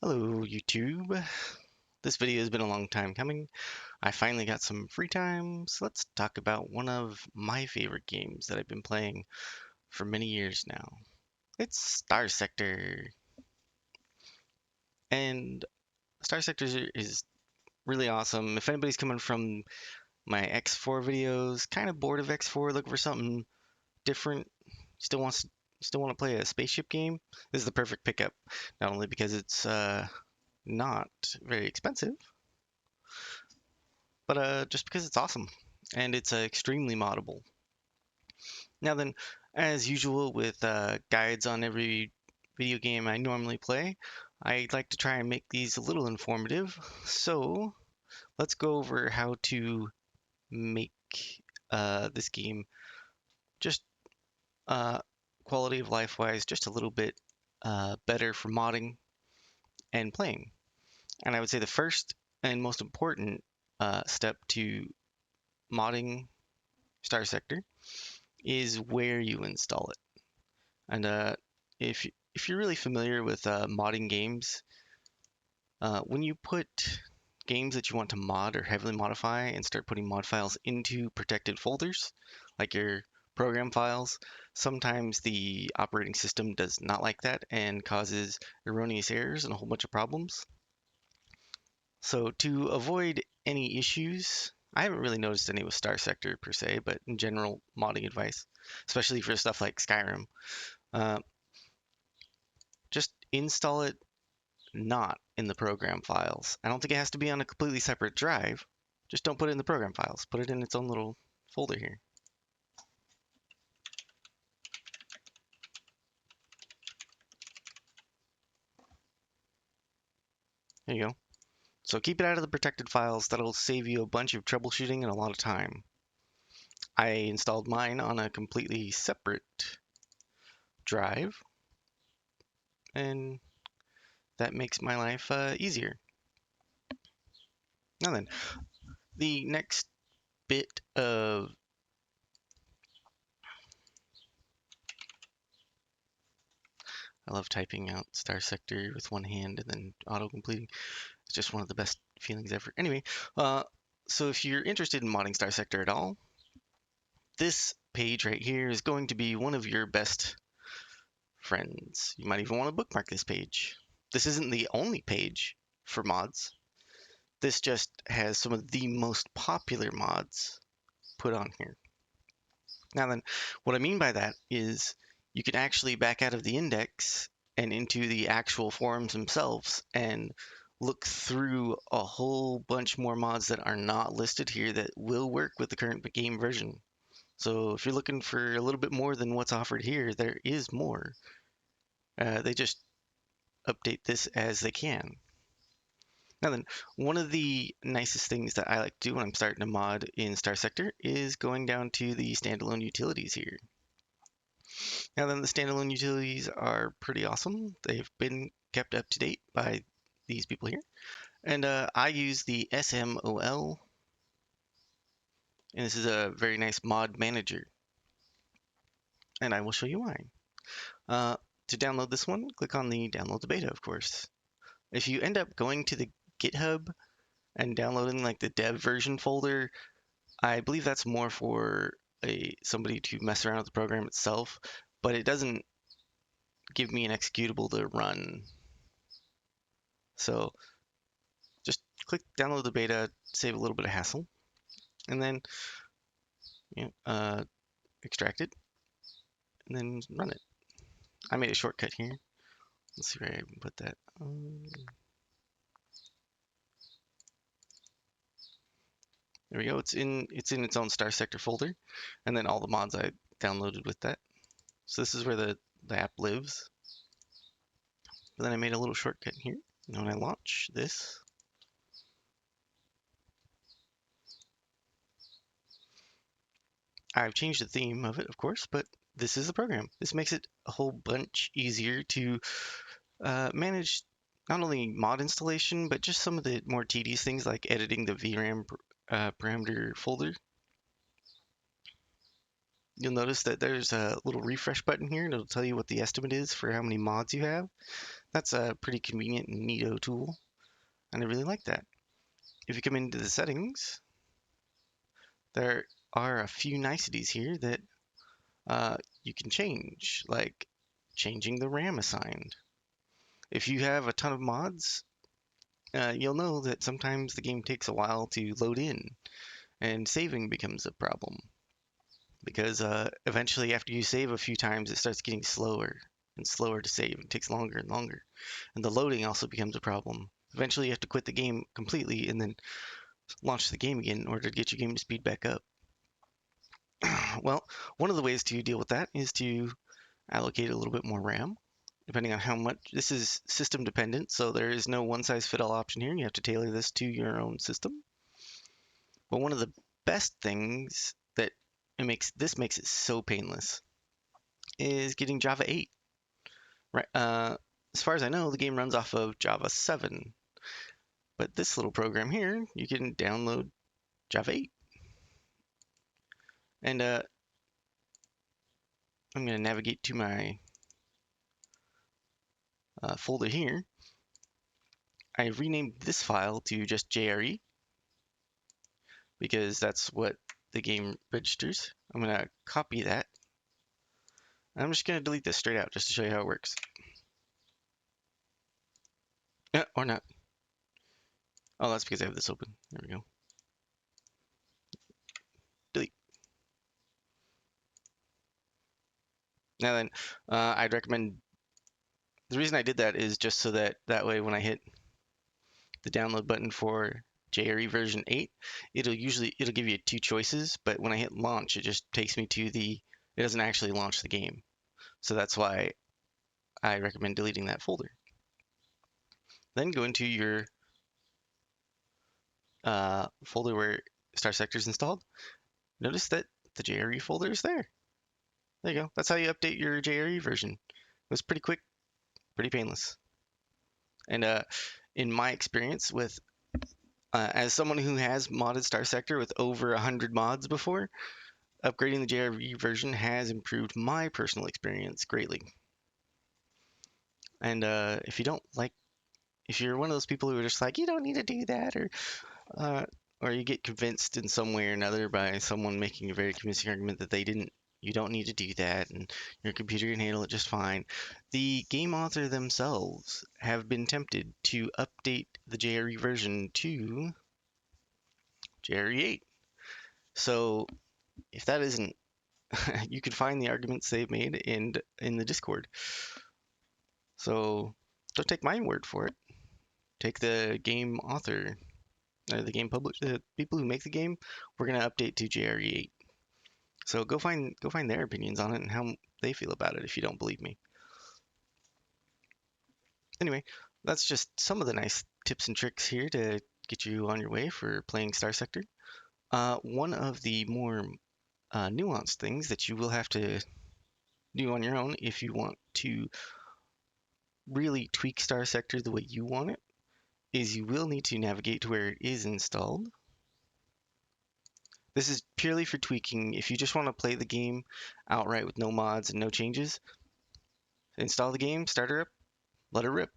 Hello YouTube. This video has been a long time coming. I finally got some free time, so let's talk about one of my favorite games that I've been playing for many years now. It's Starsector. And Starsector is really awesome. If anybody's coming from my X4 videos, kind of bored of X4, looking for something different, still wants still want to play a spaceship game, this is the perfect pickup. Not only because it's not very expensive, but just because it's awesome and it's extremely moddable. Now then, as usual with guides on every video game I normally play, I like to try and make these a little informative. So let's go over how to make this game just uh, quality of life wise just a little bit better for modding and playing. And I would say the first and most important step to modding Starsector is where you install it. And if you're really familiar with modding games, when you put games that you want to mod or heavily modify and start putting mod files into protected folders, like your program files, sometimes the operating system does not like that and causes erroneous errors and a whole bunch of problems. So to avoid any issues, I haven't really noticed any with Starsector per se, but in general, modding advice, especially for stuff like Skyrim, uh, just install it not in the program files. I don't think it has to be on a completely separate drive. Just don't put it in the program files. Put it in its own little folder here. There you go. So keep it out of the protected files. That'll save you a bunch of troubleshooting and a lot of time. I installed mine on a completely separate drive, and that makes my life easier. Now then, the next bit of I love typing out Starsector with one hand and then auto-completing. It's just one of the best feelings ever. Anyway, so if you're interested in modding Starsector at all, this page right here is going to be one of your best friends. You might even want to bookmark this page. This isn't the only page for mods. This just has some of the most popular mods put on here. Now then, what I mean by that is you can actually back out of the index and into the actual forums themselves and look through a whole bunch more mods that are not listed here that will work with the current game version. So if you're looking for a little bit more than what's offered here, there is more. They just update this as they can. Now then, one of the nicest things that I like to do when I'm starting to mod in Starsector is going down to the standalone utilities here. Now then, the standalone utilities are pretty awesome. They've been kept up to date by these people here. And I use the SMOL, and this is a very nice mod manager. And I will show you mine. To download this one, click on the download the beta, of course. If you end up going to the GitHub and downloading like the dev version folder, I believe that's more for somebody to mess around with the program itself, but it doesn't give me an executable to run. So just click download the beta, save a little bit of hassle, and then extract it, and then run it. I made a shortcut here. Let's see where I can put that. There we go. It's in its own Starsector folder, and then all the mods I downloaded with that. So this is where the app lives. But then I made a little shortcut here. And when I launch this, I've changed the theme of it, of course, but this is the program. This makes it a whole bunch easier to manage not only mod installation, but just some of the more tedious things like editing the VRAM parameter folder. you'll notice that there's a little refresh button here, and it'll tell you what the estimate is for how many mods you have. That's a pretty convenient and neato tool, and I really like that. If you come into the settings, there are a few niceties here that you can change, like changing the RAM assigned. If you have a ton of mods, you'll know that sometimes the game takes a while to load in, and saving becomes a problem because eventually, after you save a few times, it starts getting slower and slower to save. It takes longer and longer, and the loading also becomes a problem. Eventually, you have to quit the game completely and then launch the game again in order to get your game speed back up. Well, one of the ways to deal with that is to allocate a little bit more RAM, depending on how much. This is system dependent, so there is no one size fit all option here. You have to tailor this to your own system. But one of the best things that makes it so painless is getting Java 8. Right. As far as I know, the game runs off of Java 7, but this little program here, you can download Java 8. And I'm going to navigate to my folder here. I renamed this file to just JRE because that's what the game registers. I'm going to copy that. I'm just going to delete this straight out just to show you how it works. Yeah, or not. Oh, that's because I have this open. There we go. Delete. Now then, I'd recommend, the reason I did that is just so that way when I hit the download button for JRE version 8, it'll give you two choices, but when I hit launch, it just takes me to it doesn't actually launch the game. So that's why I recommend deleting that folder. Then go into your folder where Starsector is installed. Notice that the JRE folder is there. There you go. That's how you update your JRE version. It was pretty quick, pretty painless. And in my experience with, as someone who has modded Starsector with over 100 mods before, upgrading the JRE version has improved my personal experience greatly. And if you're one of those people who are just like, you don't need to do that, or you get convinced in some way or another by someone making a very convincing argument that you don't need to do that, and your computer can handle it just fine. The game author themselves have been tempted to update the JRE version to JRE 8. So if that isn't, you can find the arguments they've made in the Discord. So don't take my word for it. Take the game author, or the game publisher, the people who make the game. We're gonna update to JRE 8. So go find their opinions on it and how they feel about it if you don't believe me. Anyway, that's just some of the nice tips and tricks here to get you on your way for playing Starsector. One of the more nuanced things that you will have to do on your own if you want to really tweak Starsector the way you want it is you will need to navigate to where it is installed. This is purely for tweaking. If you just want to play the game outright with no mods and no changes, install the game, start her up, let her rip.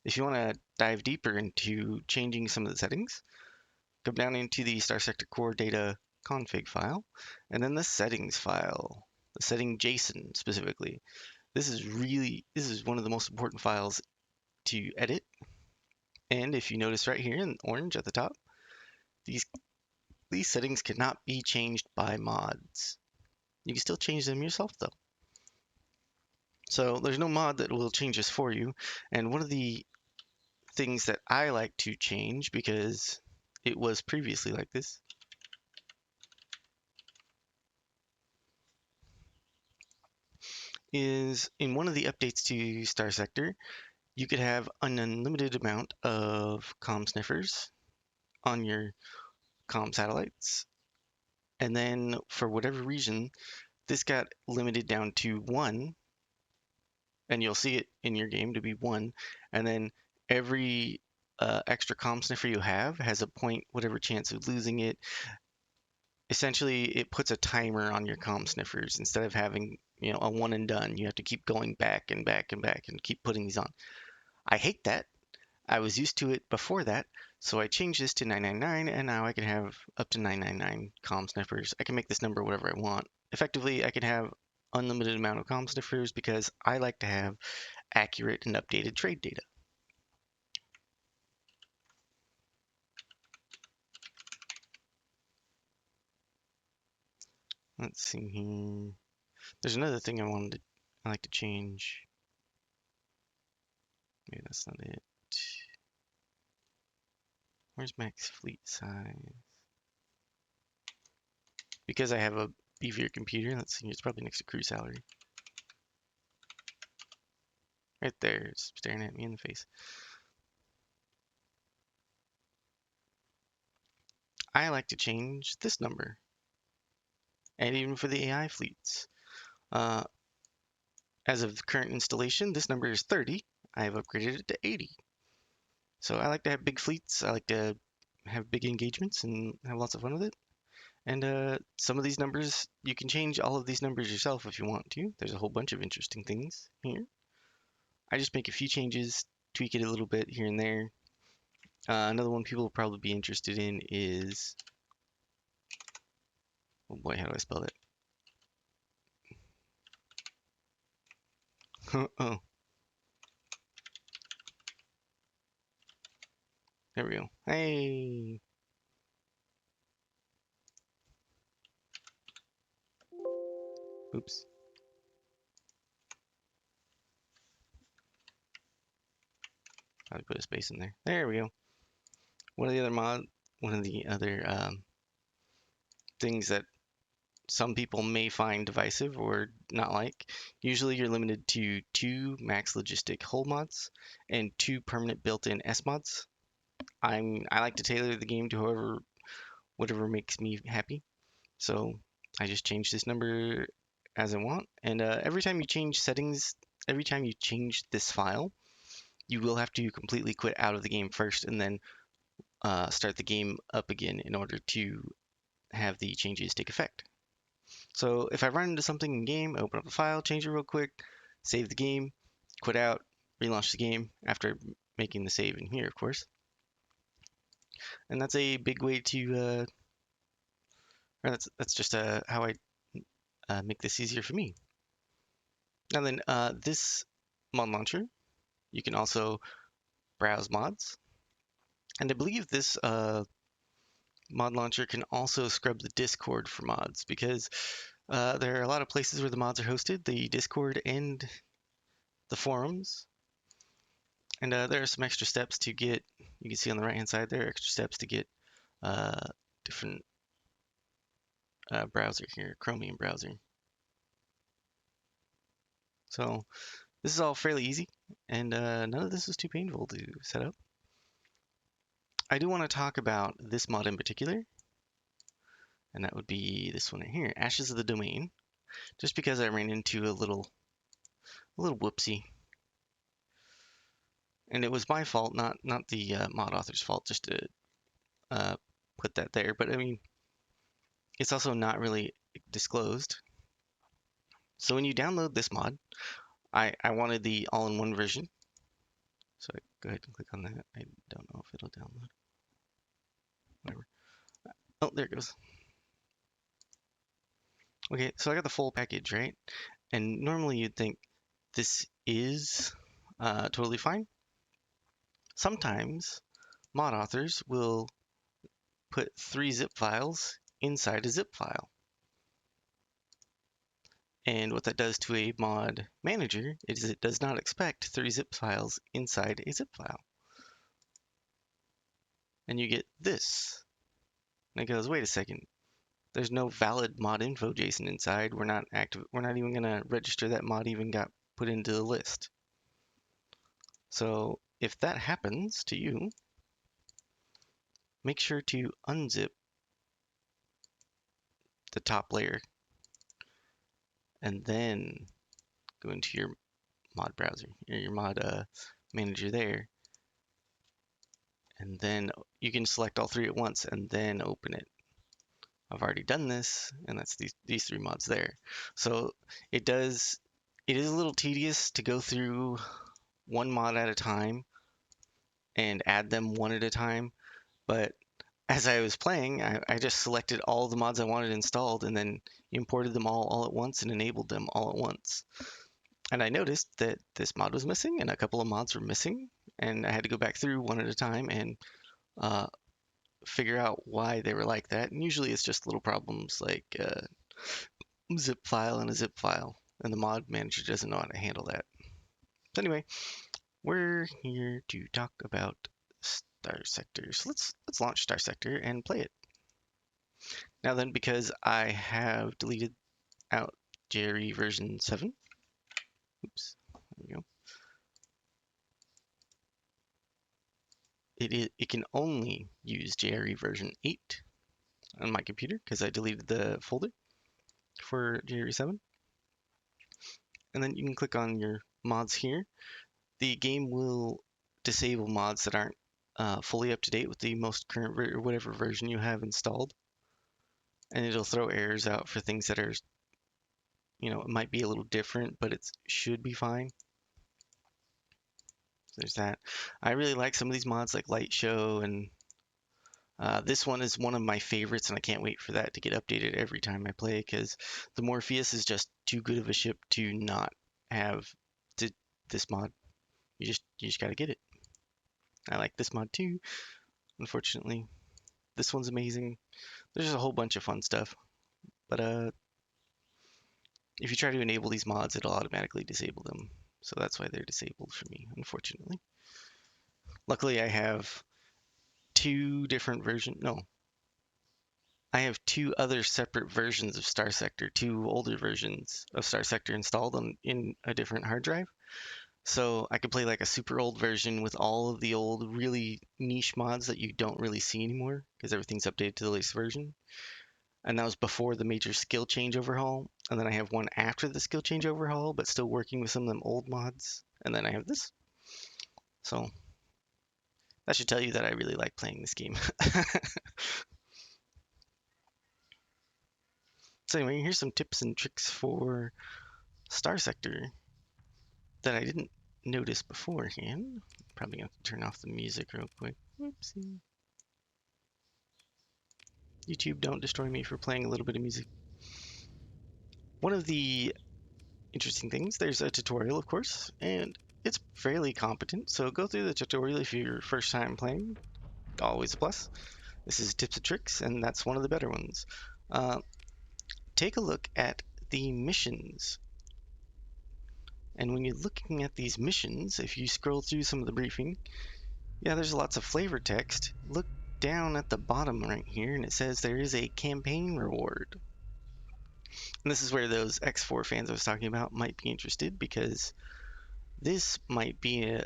If you want to dive deeper into changing some of the settings, go down into the Starsector core data config file, and then the settings file, the setting JSON specifically. This is one of the most important files to edit. And if you notice right here in orange at the top, these settings cannot be changed by mods. You can still change them yourself though. So there's no mod that will change this for you. And one of the things that I like to change, because it was previously like this, is in one of the updates to Starsector, you could have an unlimited amount of comm sniffers on your comm satellites. And then for whatever reason, this got limited down to 1, and you'll see it in your game to be 1. And then every extra comm sniffer you have has a point whatever chance of losing it. essentially it puts a timer on your comm sniffers instead of having, a one and done. You have to keep going back and back and back and keep putting these on. I hate that. I was used to it before that, so I changed this to 999, and now I can have up to 999 comm sniffers. I can make this number whatever I want. Effectively, I can have unlimited amount of comm sniffers because I like to have accurate and updated trade data. Let's see here. There's another thing I like to change. Maybe that's not it. Where's max fleet size? Because I have a beefier computer, let's see, it's probably next to crew salary. Right there, it's staring at me in the face. I like to change this number, and even for the AI fleets. Uh, as of the current installation, this number is 30. I have upgraded it to 80. So I like to have big fleets. I like to have big engagements and have lots of fun with it. And some of these numbers, you can change all of these numbers yourself if you want to. There's a whole bunch of interesting things here. I just make a few changes, tweak it a little bit here and there. Another one people will probably be interested in is, oh boy, how do I spell that? Oh, there we go. Hey, oops. I'll put a space in there. There we go. One of the other things that some people may find divisive or not like. Usually you're limited to 2 max logistic hull mods and 2 permanent built-in S mods. I like to tailor the game to whatever makes me happy. So I just change this number as I want. And every time you change settings, every time you change this file, you will have to completely quit out of the game first and then start the game up again in order to have the changes take effect. So if I run into something in game, I open up a file, change it real quick, save the game, quit out, relaunch the game after making the save in here, of course. And that's a big way to, or that's just how I make this easier for me. Now then, this mod launcher, you can also browse mods. And I believe this mod launcher can also scrub the Discord for mods because there are a lot of places where the mods are hosted, the Discord and the forums. And there are some extra steps to get, you can see on the right hand side there, extra steps to get uh, different browser here, Chromium browser. So this is all fairly easy, and none of this is too painful to set up. I do want to talk about this mod in particular, and that would be this one right here, Ashes of the Domain, just because I ran into a little whoopsie. And it was my fault, not the mod author's fault, just to put that there. But I mean, it's also not really disclosed. So when you download this mod, I wanted the all-in-one version. So I go ahead and click on that. I don't know if it'll download. Whatever. Oh, there it goes. Okay, so I got the full package, right? And normally you'd think this is totally fine. Sometimes mod authors will put 3 zip files inside a zip file. And what that does to a mod manager is it does not expect 3 zip files inside a zip file. And you get this. And it goes, wait a second. There's no valid mod info JSON inside. We're not even gonna register that mod even got put into the list. So if that happens to you, make sure to unzip the top layer and then go into your mod browser, your mod manager there, and then you can select all 3 at once and then open it. I've already done this, and that's these three mods there. So it does, it is a little tedious to go through one mod at a time and add them one at a time, but as I was playing, I just selected all the mods I wanted installed and then imported them all at once and enabled them all at once. And I noticed that this mod was missing and a couple of mods were missing, and I had to go back through one at a time and uh, figure out why they were like that. And usually it's just little problems like zip file and a zip file, and the mod manager doesn't know how to handle that. So anyway, we're here to talk about Starsector. So let's launch Starsector and play it. Now then, because I have deleted out JRE version 7, oops, there we go. It can only use JRE version 8 on my computer because I deleted the folder for JRE 7. And then you can click on your mods here. The game will disable mods that aren't fully up to date with the most current or whatever version you have installed. And it'll throw errors out for things that are, it might be a little different, but it should be fine. So there's that. I really like some of these mods like Light Show, and this one is one of my favorites, and I can't wait for that to get updated every time I play because the Morpheus is just too good of a ship to not have this mod. You just got to get it. I like this mod too. Unfortunately, this one's amazing. There's just a whole bunch of fun stuff, but if you try to enable these mods, it'll automatically disable them. So that's why they're disabled for me, unfortunately. Luckily, I have two different versions. No, I have two other separate versions of Starsector, two older versions of Starsector installed in a different hard drive. So I could play like a super old version with all of the old really niche mods that you don't really see anymore because everything's updated to the latest version. And that was before the major skill change overhaul. And then I have one after the skill change overhaul, but still working with some of them old mods. And then I have this. So that should tell you that I really like playing this game. So anyway, here's some tips and tricks for Starsector that I didn't notice beforehand. Probably gonna have to turn off the music real quick. Oopsie. YouTube, don't destroy me for playing a little bit of music. One of the interesting things, there's a tutorial, of course, and it's fairly competent, so go through the tutorial if you're first time playing. Always a plus. This is tips and tricks, and that's one of the better ones. Take a look at the missions. And when you're looking at these missions, if you scroll through some of the briefing, yeah, there's lots of flavor text. Look down at the bottom right here, and it says there is a campaign reward. And this is where those X4 fans I was talking about might be interested, because this might be a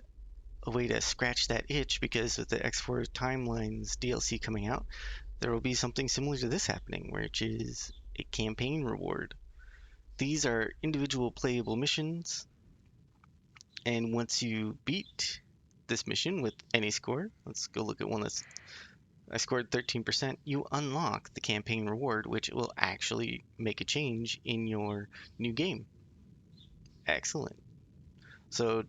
way to scratch that itch, because with the X4 Timelines DLC coming out, there will be something similar to this happening, which is a campaign reward. These are individual playable missions, and once you beat this mission with any score, let's go look at one that's I scored 13%, you unlock the campaign reward, which will actually make a change in your new game. Excellent. So